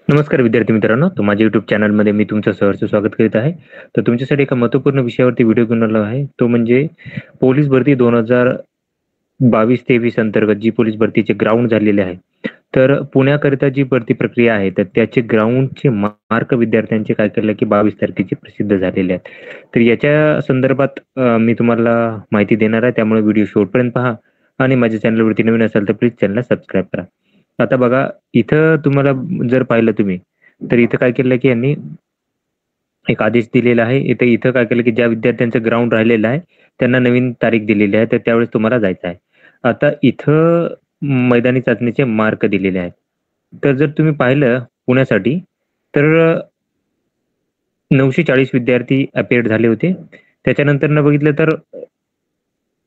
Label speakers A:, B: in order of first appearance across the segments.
A: नमस्कार विद्यार्थी मित्रांनो, तर माझ्या YouTube चॅनलमध्ये मी तुमचं सहर्ष स्वागत करीत आहे. तर तुमच्यासाठी एका महत्त्वपूर्ण विषयावरती व्हिडिओ घेऊन आलो आहे. तो म्हणजे पोलीस भरती 2022-23 अंतर्गत जी पोलीस भरतीचे ग्राउंड झालेले आहे. तर पुण्याकरिता जी भरती प्रक्रिया आहे, तर त्याचे ग्राउंडचे मार्क विद्यार्थ्यांचे काय केलं की 22 तारखेचे प्रसिद्ध झालेले आहेत. तर याच्या संदर्भात मी तुम्हाला माहिती देणार आहे. त्यामुळे व्हिडिओ शेवटपर्यंत पहा आणि माझ्या चॅनलवरती नवीन असाल तर प्लीज चॅनलला सबस्क्राईब करा. आता बघा, इथं तुम्हाला जर पाहिलं तुम्ही, तर इथं काय केलं की यांनी एक आदेश दिलेला आहे. इथं इथं काय केलं की ज्या विद्यार्थ्यांचं ग्राउंड राहिलेलं आहे, त्यांना नवीन तारीख दिलेली आहे. तर त्यावेळेस तुम्हाला जायचं आहे. आता इथं मैदानी चाचणीचे मार्क दिलेले आहेत. तर जर तुम्ही पाहिलं पुण्यासाठी, तर 940 विद्यार्थी अपीअर्ड झाले होते. त्याच्यानंतर बघितलं तर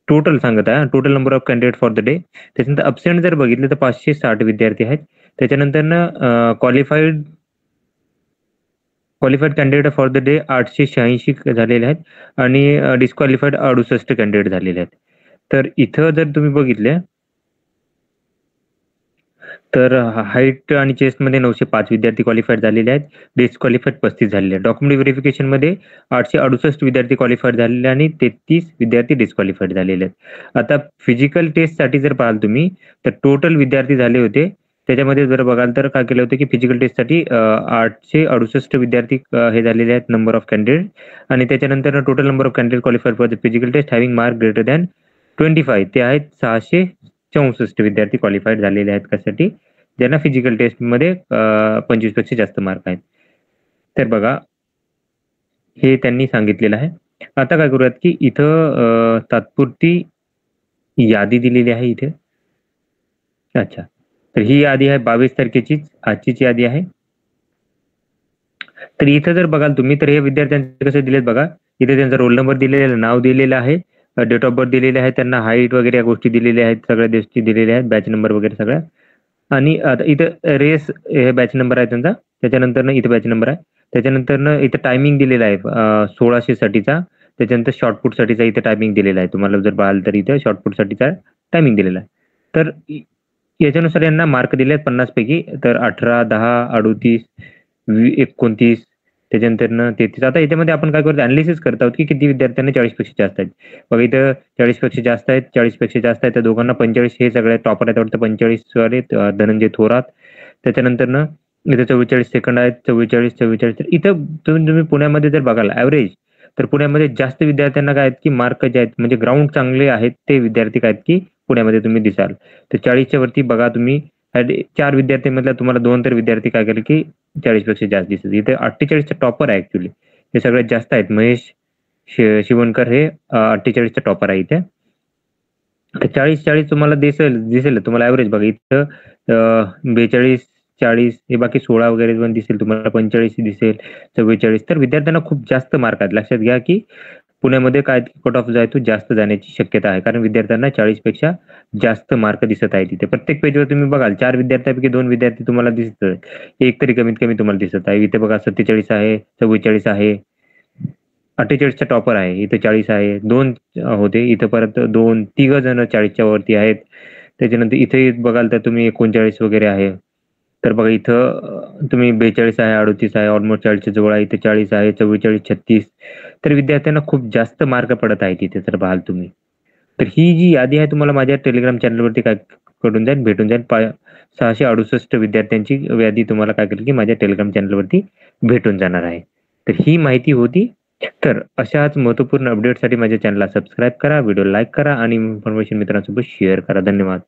A: टोटल सांगत आहे, total number of candidate for the day. त्याच्यानंतर अब्सेंट जर बघितलं तर 560 विद्यार्थी आहेत. त्याच्यानंतर qualified qualified candidate for the day 886 झालेले आहेत आणि डिस्क्वालिफाईड 68 कॅन्डिडेट झालेले आहेत. तर इथं जर तुम्ही बघितले, तर हाईट आणि चेस्टमध्ये 905 विद्यार्थी क्वालिफाईड झालेले आहेत. डिस्क्वालिफाईड 35 झालेले आहेत. डॉक्युमेंट व्हेरिफिकेशनमध्ये 868 विद्यार्थी क्वालिफाईड झालेले आणि 33 विद्यार्थी डिस्क्वालिफाईड झालेले आहेत. आता फिजिकल टेस्टसाठी जर पाहाल तुम्ही, तर टोटल विद्यार्थी झाले होते. त्याच्यामध्ये जर बघाल तर काय केलं होतं की फिजिकल टेस्टसाठी 868 विद्यार्थी हे झालेले आहेत नंबर ऑफ कॅन्डिडेट आणि त्याच्यानंतर total number of candidate qualified for the physical test having mark greater than 25 ते आहेत 664 विद्यार्थी क्वालिफाईड झालेले आहेत. कशासाठी? ज्यांना फिजिकल टेस्टमध्ये 25 पेक्षा जास्त मार्क आहेत. तर बघा, हे त्यांनी सांगितलेलं आहे. आता काय करूयात की इथं तात्पुरती यादी दिलेली आहे इथे. अच्छा. तर ही यादी आहे 22 तारखेचीच, आजचीच यादी आहे. तर इथं जर बघाल तुम्ही, तर हे विद्यार्थ्यांचे कसे दिलेत बघा. इथे त्यांचा रोल नंबर दिलेला, नाव दिलेलं आहे, डेट ऑफ बर्थ दिलेले आहे, त्यांना हाईट वगैरे या गोष्टी दिलेल्या आहेत, सगळ्या गोष्टी दिलेल्या आहेत, बॅच नंबर वगैरे सगळ्या. आणि आता इथं रेस हे बॅच नंबर आहे त्यांचा. त्याच्यानंतर इथं बॅच नंबर आहे. त्याच्यानंतर इथं टायमिंग दिलेला आहे 1600 साठीचा. त्याच्यानंतर शॉर्टपुट साठीचा इथं टायमिंग दिलेला आहे. तुम्हाला जर पाहाल तर इथं शॉर्टपुट साठीचा टायमिंग दिलेला आहे. तर याच्यानुसार यांना मार्क दिले आहेत 50 पैकी. तर 18, 10, 38, 29, त्याच्यानंतर 33. आता याच्यामध्ये आपण काय करतो, अनालिसिस करत आहोत की किती विद्यार्थ्यांना 40 पेक्षा जास्त आहेत. बघा इथं 40 पेक्षा जास्त आहेत, 40 पेक्षा जास्त आहेत. त्या दोघांना 45 हे सगळ्यात टॉपर आहेत वाटतं. 45 वाले धनंजय थोरात. त्याच्यानंतर इथं 44 सेकंड आहेत, 44, 44. तर इथं तुम्ही पुण्यामध्ये जर बघाल ॲव्हरेज, तर पुण्यामध्ये जास्त विद्यार्थ्यांना काय आहेत की मार्क जे आहेत म्हणजे ग्राउंड चांगले आहेत ते विद्यार्थी काय आहेत की पुण्यामध्ये तुम्ही दिसाल. तर 40च्या वरती बघा तुम्ही, 4 विद्यार्थ्यांमधल्या तुम्हाला 2 तर विद्यार्थी काय केले की 40 पेक्षा जास्त दिसतात. इथे 48चा टॉपर आहे ॲक्चुअली. हे सगळ्यात जास्त आहेत. महेश शिवणकर हे 48चा टॉपर आहे इथे. तर 40-40 तुम्हाला दिसेल तुम्हाला ॲव्हरेज बघा इथं 42, 40 हे बाकी 16 वगैरे पण दिसेल तुम्हाला, 45 दिसेल, 44. तर विद्यार्थ्यांना खूप जास्त मार्क आहेत. लक्षात घ्या की पुण्यामध्ये काय कट ऑफ जो आहे तो जास्त जाण्याची शक्यता आहे. कारण विद्यार्थ्यांना 40 पेक्षा जास्त मार्क दिसत आहेत तिथे. प्रत्येक पेजवर तुम्ही बघाल 4 विद्यार्थ्यांपैकी 2 विद्यार्थी तुम्हाला दिसत आहेत. एक तरी कमीत कमी तुम्हाला दिसत आहे. इथे बघा 47 आहे, 44 आहे, 48चा टॉपर आहे. इथे 40 आहे. 2 होते. इथं परत 2, तिघ जण 40च्या वरती आहेत. त्याच्यानंतर इथे बघाल तर तुम्ही 39 वगैरे आहे. तर बघा इथं तुम्ही 42 आहे, 38 आहे, ऑलमोस्ट 40च्या जवळ आहे. इथे 40 आहे, 44, 36. तर विद्यार्थ्यांना खूप जास्त मार्क पडत आहेत इथे जर पाहाल तुम्ही. तर ही जी यादी आहे तुम्हाला माझ्या टेलिग्राम चॅनलवरती काय कडून जाईल, भेटून जाईल. 668 विद्यार्थ्यांची यादी तुम्हाला काय करेल की माझ्या टेलिग्राम चॅनलवरती भेटून जाणार आहे. तर ही माहिती होती. तर अशाच महत्त्वपूर्ण अपडेटसाठी माझ्या चॅनलला सबस्क्राईब करा, व्हिडिओ लाईक करा आणि इन्फॉर्मेशन मित्रांसोबत शेअर करा. धन्यवाद.